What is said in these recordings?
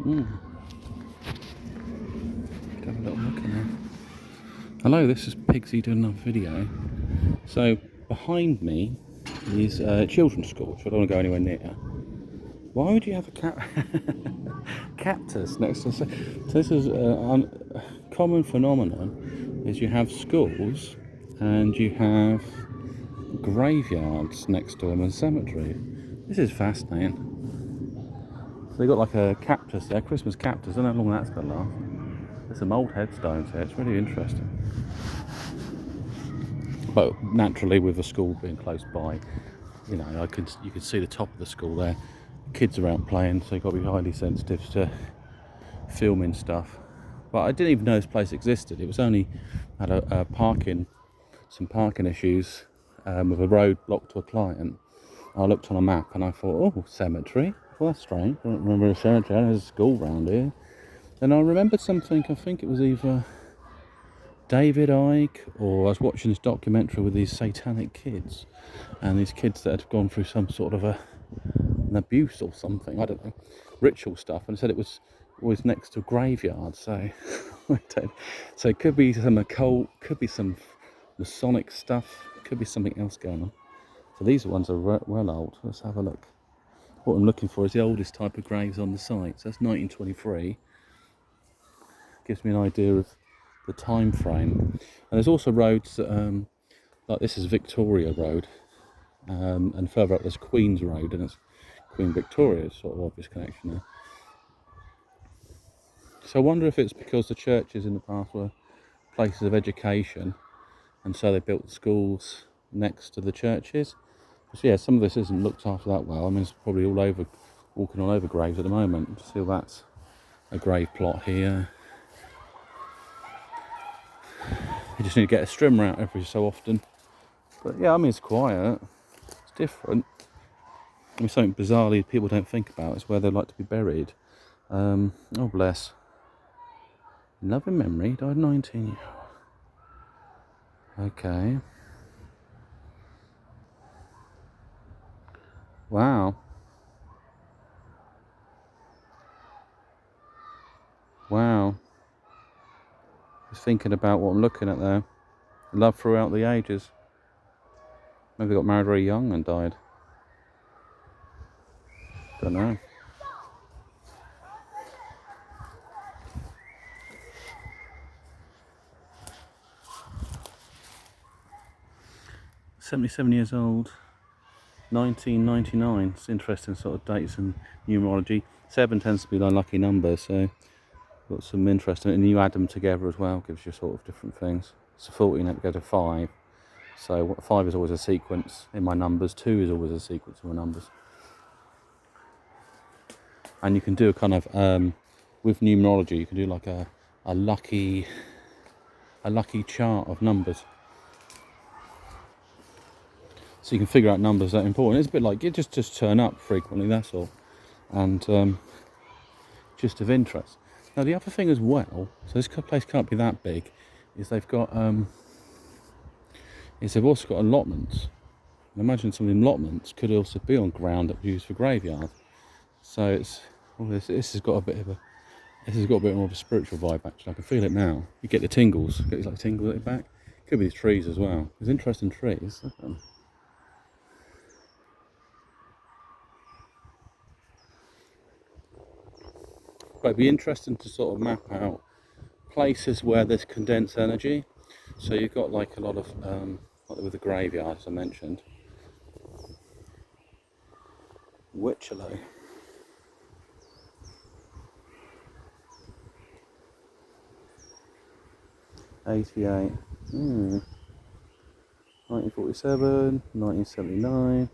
Have a little look in there. Hello, this is Pigsy doing another video. So behind me is a children's school, which I don't want to go anywhere near. Why would you have a cactus next to? So this is a common phenomenon: is you have schools and you have graveyards next to them and cemeteries. This is fascinating. So they got like a cactus there, Christmas cactus. I don't know how long that's going to last. There's some old headstones here. It's really interesting. But naturally, with the school being close by, you know, you could see the top of the school there. Kids are out playing, so you've got to be highly sensitive to filming stuff. But I didn't even know this place existed. It was only had some parking issues with a road blocked to a client. I looked on a map and I thought, oh, cemetery. Well, that's strange. I don't remember a cemetery. There's a school round here. And I remembered something. I think it was either David Icke, or I was watching this documentary with these satanic kids, and these kids that had gone through some sort of an abuse or something, I don't know, ritual stuff, and it said it was always next to a graveyard. So so it could be some occult, could be some Masonic stuff, could be something else going on. So these ones are well old. Let's have a look. What I'm looking for is the oldest type of graves on the site. So that's 1923. Gives me an idea of the time frame. And there's also roads that, like this is Victoria Road, and further up there's Queen's Road, and it's Queen Victoria's sort of obvious connection there. So I wonder if it's because the churches in the past were places of education, and so they built schools next to the churches. So yeah, some of this isn't looked after that well. I mean, it's probably walking all over graves at the moment. See, that's a grave plot here. You just need to get a strimmer out every so often. But yeah, I mean, it's quiet. It's different. I mean, something bizarrely people don't think about is where they like to be buried. Oh, bless. In loving memory, died 19 years old. Okay. Wow. Wow. Just thinking about what I'm looking at there. Love throughout the ages. Maybe they got married very young and died. Don't know. "77 years old, 1999. It's interesting sort of dates and numerology. 7 tends to be the unlucky number, so got some interesting, and you add them together as well, gives you sort of different things. So 14 had to go to 5. So 5 is always a sequence in my numbers. 2 is always a sequence in my numbers. And you can do a kind of with numerology, you can do like a lucky chart of numbers. So you can figure out numbers that are important. It's a bit like you just turn up frequently, that's all, and just of interest. Now the other thing as well, so this place can't be that big, is they've got they've also got allotments. And imagine some of the allotments could also be on ground that was used for graveyards. So it's this has got a bit more of a spiritual vibe actually. I can feel it now. You get the tingles, get these like tingles at your back. Could be these trees as well. There's interesting trees. But it'd be interesting to sort of map out places where there's condensed energy. So you've got like a lot of like with the graveyard, as I mentioned. Wycherley. '88. 1947, 1979.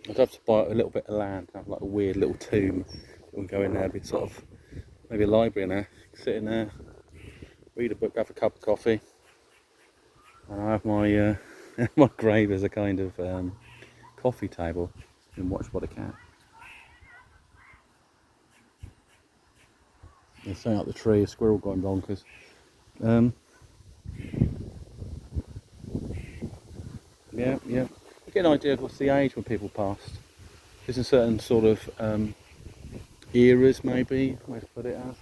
I'd have to buy a little bit of land, have like a weird little tomb and go in there, be sort of maybe a library in there, sit in there, read a book, have a cup of coffee, and I have my my grave as a kind of coffee table and watch what I can. There's something up the tree, a squirrel going bonkers. Yeah. get an idea of what's the age when people passed. There's a certain sort of eras, maybe, way to put it as.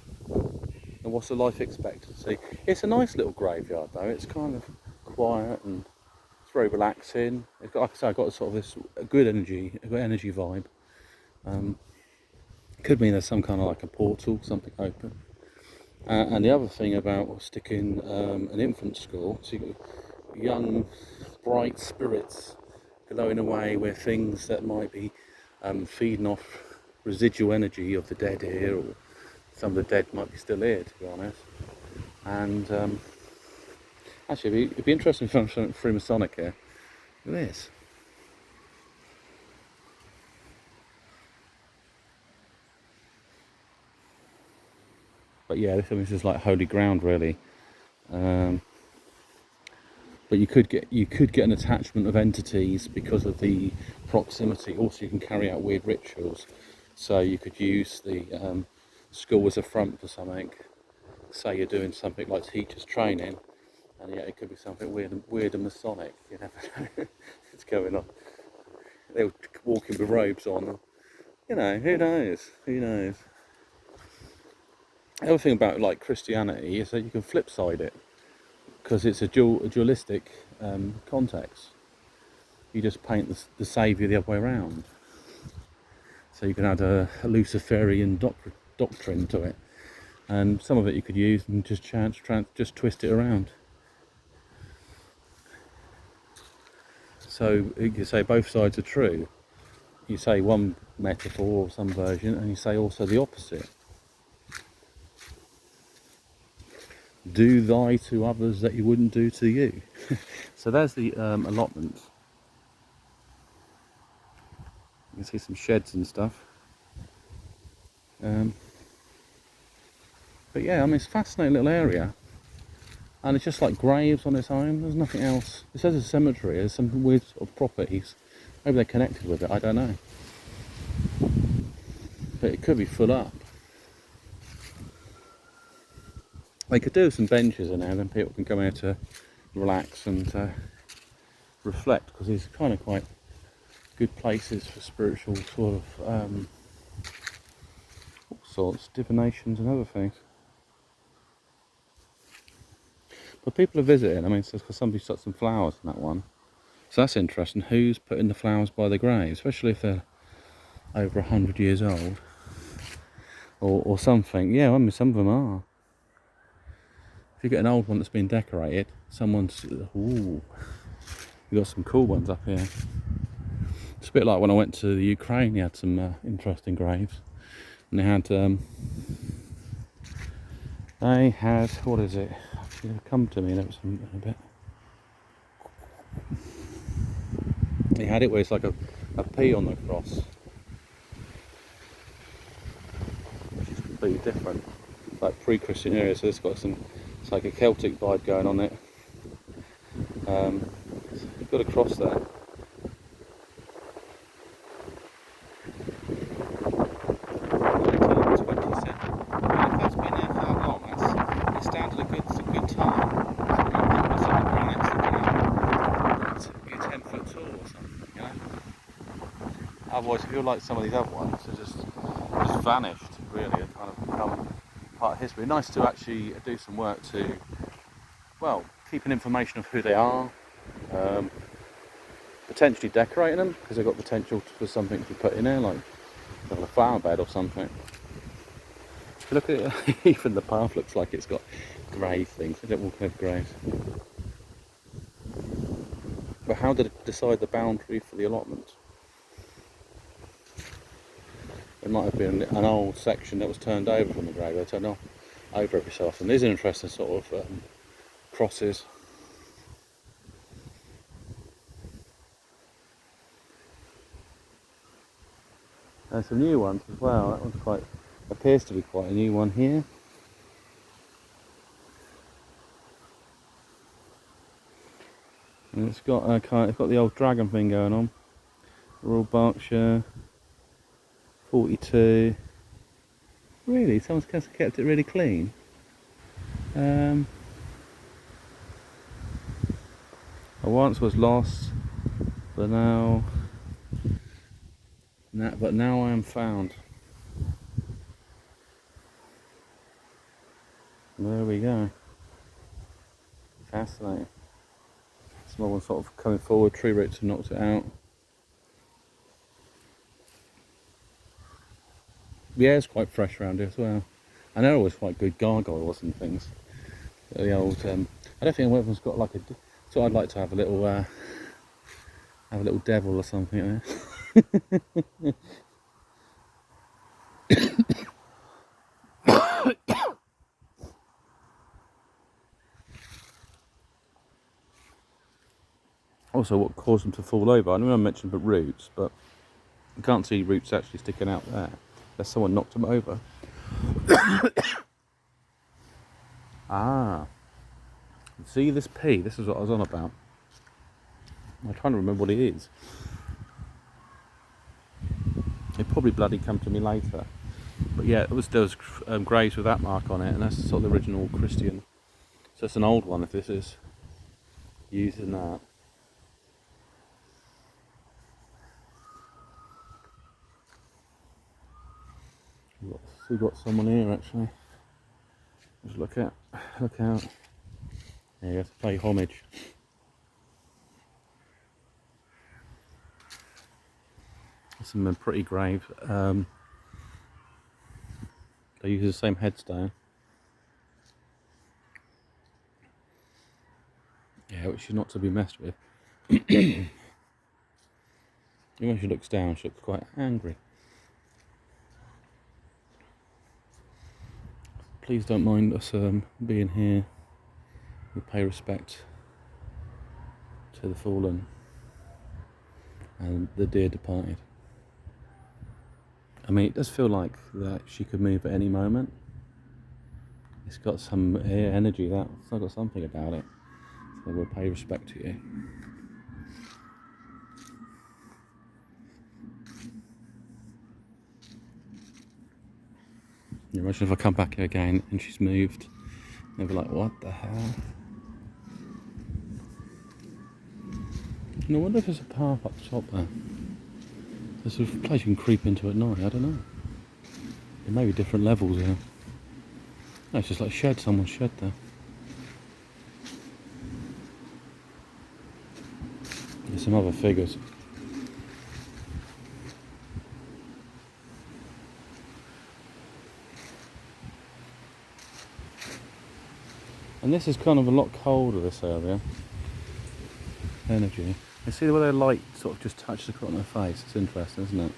And what's the life expectancy? It's a nice little graveyard though. It's kind of quiet and it's very relaxing. It's got, like I say, I've got sort of this good energy vibe. Could mean there's some kind of like a portal, something open. And the other thing about sticking an infant school, so you've got young, bright spirits glowing away where things that might be feeding off residual energy of the dead here, or some of the dead might be still here, to be honest. And actually, it'd be interesting to find something Freemasonic here. Look at this. But yeah, this is like holy ground, really. But you could get an attachment of entities because of the proximity. Also, you can carry out weird rituals. So you could use the school as a front for something. Say you're doing something like teachers training, and yeah, it could be something weird and Masonic. You never know what's going on. They'll walk in with robes on. You know, who knows? Who knows? The other thing about like Christianity is that you can flip side it, because it's a dualistic context. You just paint the saviour the other way around. So you can add a Luciferian doctrine to it, and some of it you could use and just just twist it around. So you can say both sides are true. You say one metaphor or some version, and you say also the opposite. Do thy to others that you wouldn't do to you. So there's the allotment. You can see some sheds and stuff. But yeah, I mean, it's a fascinating little area. And it's just like graves on its own. There's nothing else. It says a cemetery. There's some weird sort of properties. Maybe they're connected with it. I don't know. But it could be full up. They could do some benches in there, then people can come here to relax and reflect, because these are kind of quite good places for spiritual sort of all sorts, divinations and other things. But people are visiting. I mean, it's because somebody stuck some flowers in that one, so that's interesting. Who's putting the flowers by the grave, especially if they're over 100 years old or something? Yeah, I mean, some of them are. If you get an old one that's been decorated, someone's... Ooh, you got some cool ones up here. It's a bit like when I went to the Ukraine. You had some interesting graves, and they had what is it? It'll come to me in a bit. They had it where it's like a P on the cross, which is completely different. Like pre-Christian area, so it's got some. It's like a Celtic vibe going on it. You've got a cross there. 1927. And if that's been there for that long, it's standard a good time. It's like the granite sticking out. You're 10 foot tall or something, you know. Otherwise, if you're like some of these other ones, they're just vanished really and kind of become part of history. Nice to actually do some work to, well, keeping information of who they are, potentially decorating them, because they've got potential for something to be put in there, like a flower bed or something. If you look at it, even the path looks like it's got grave things. They don't walk over graves. But how did it decide the boundary for the allotment? It might have been an old section that was turned over from the grave. They turn over every so often. These are interesting sort of crosses. There's some new ones as well. That one's appears to be quite a new one here. And it's got the old dragon thing going on. Royal Berkshire 42. Really, someone's kept it really clean. I once was lost. But now I am found. There we go. Fascinating. Small one sort of coming forward, tree roots have knocked it out. Yeah, it's quite fresh around here as well. And they're always quite good gargoyles and things. The old, I don't think everyone's got like a. So I'd like to have a little devil or something there. Also, what caused them to fall over? I know I mentioned the roots, but you can't see roots actually sticking out there. Unless someone knocked them over. Ah, see this P? This is what I was on about. I'm trying to remember what it is. It probably bloody come to me later. But yeah, there was graves with that mark on it, and that's sort of the original Christian. So it's an old one if this is using that. We've got someone here actually. Just look out. Yeah, you have to pay homage. Some pretty grave. They use the same headstone. Yeah, which is not to be messed with. Even when she looks down, she looks quite angry. Please don't mind us being here. We pay respect to the fallen and the dear departed. I mean, it does feel like that she could move at any moment. It's got some energy, it's got something about it. So we'll pay respect to you. You imagine if I come back here again and she's moved, they'll be like, what the hell? I wonder if there's a path up top there. There's a place you can creep into at night, I don't know. There may be different levels here. No, it's just like a shed, someone's shed there. There's some other figures. And this is kind of a lot colder, this area. Energy. You see the way the light sort of just touches the corner of my face? It's interesting, isn't it?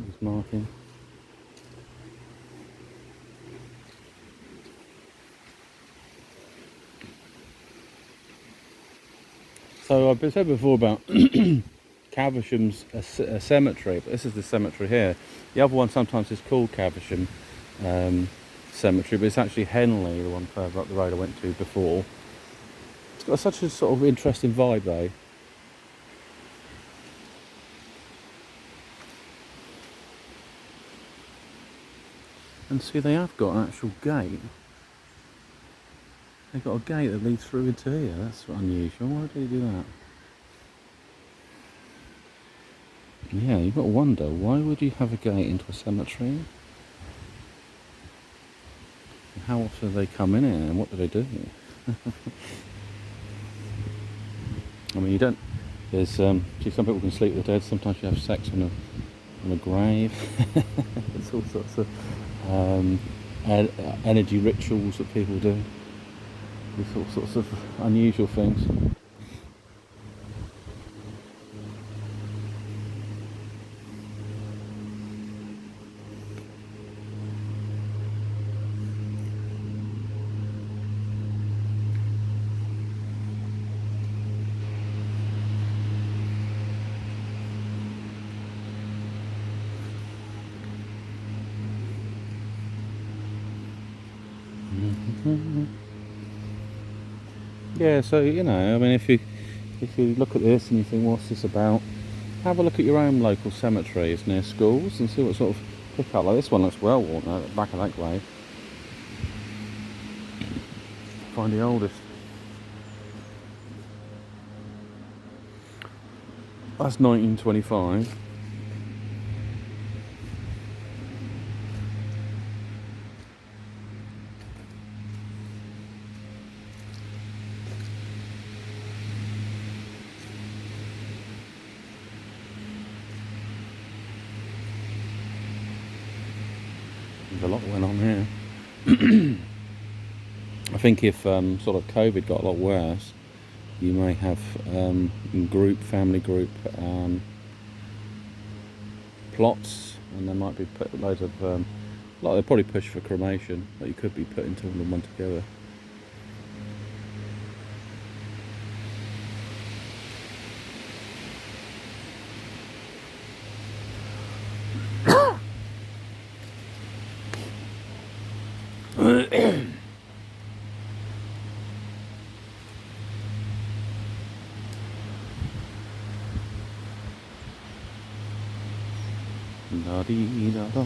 He's marking. So I've said before about Caversham's cemetery, but this is the cemetery here. The other one sometimes is called Caversham Cemetery, but it's actually Henley, the one further up the road I went to before. It's got such a sort of interesting vibe though. And see, they have got an actual gate. They've got a gate that leads through into here. That's unusual. Why do they do that? Yeah, you've got to wonder, why would you have a gate into a cemetery? How often do they come in here and what do they do? I mean, you don't. There's see, some people can sleep with the dead. Sometimes you have sex on a grave. There's all sorts of energy rituals that people do. There's all sorts of unusual things. Yeah, so I mean, if you look at this and you think, what's this about? Have a look at your own local cemeteries near schools and see what sort of pick up. Like this one looks well worn at the back of that grave. Find the oldest. That's 1925. There's a lot went on here. I think if sort of COVID got a lot worse, you may have family group plots, and there might be put loads of like they probably push for cremation, but you could be putting two and one together. Da-dee-da-da.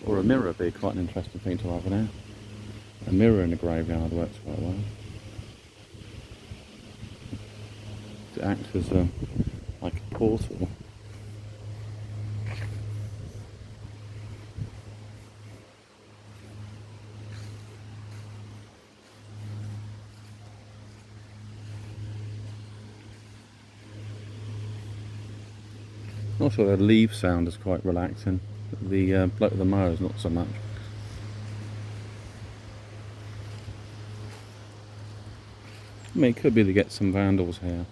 Or a mirror would be quite an interesting thing to have now. A mirror in a graveyard works quite well. It acts as like a portal. Also, the leaf sound is quite relaxing. The bloke with the mower is not so much. I mean, it could be to get some vandals here.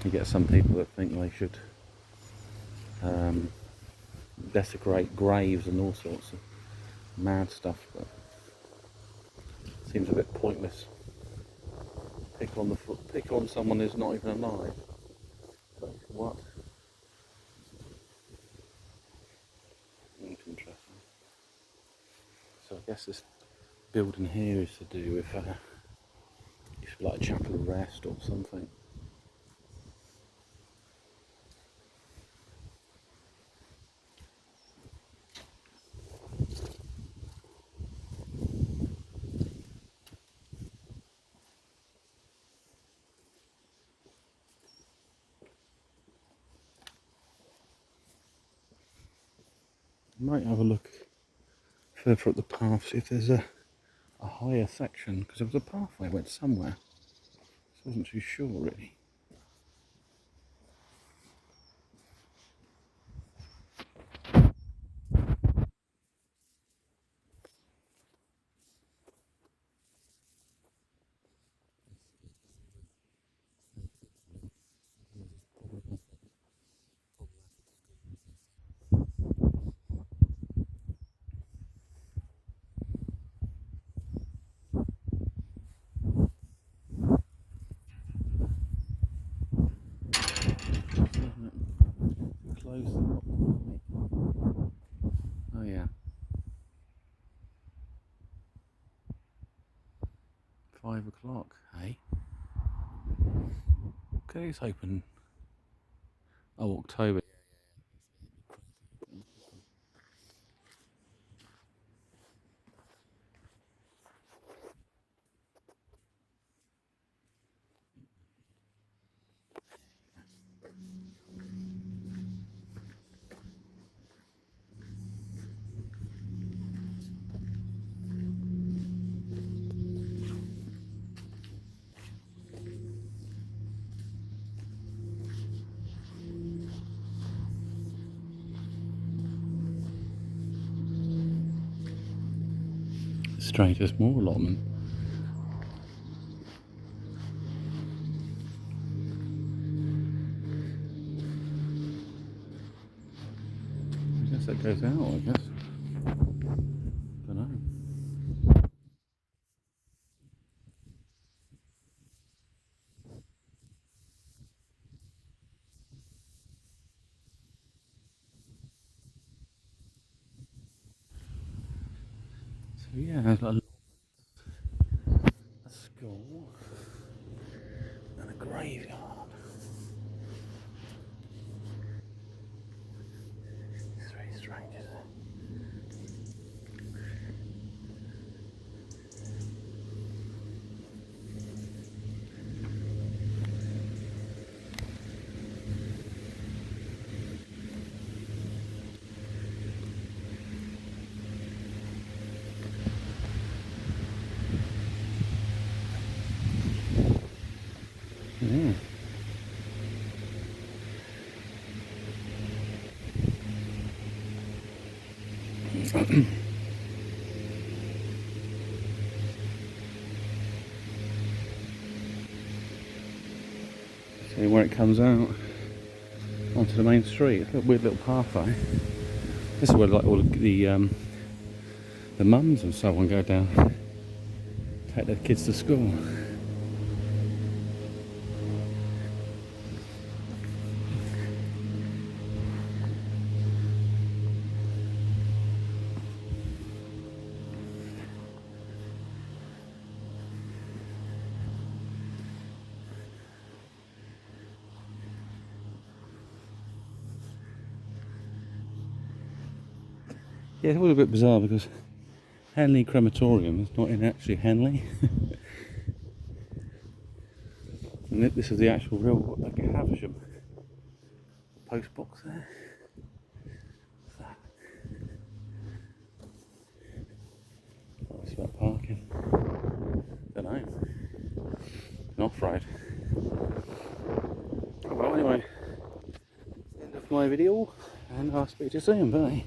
You get some people that think they should desecrate graves and all sorts of mad stuff, but it seems a bit pointless. Pick on someone who's not even alive. But what? Interesting. So I guess this building here is to do with used to be like a chapel of rest or something. Might have a look further up the path, see if there's a higher section, because there was a pathway went somewhere, so I wasn't too sure really. Close. Oh yeah, 5 o'clock. Hey, okay, it's open. Oh, October. Strange, there's more allotment. I guess that goes out, I guess. Don't know. Yeah, there's like a school and a graveyard. It's very strange, isn't it? Mm. See where it comes out onto the main street. It's a weird little pathway. This is where like all the mums and so on go down, take their kids to school. Yeah, it's all a bit bizarre because Henley Crematorium is not in actually Henley. And this is the actual real Caversham post box there. What's that? Oh, it's about parking. Don't know. An off-road. Oh, well, anyway, end of my video, and I'll speak to you soon. Bye.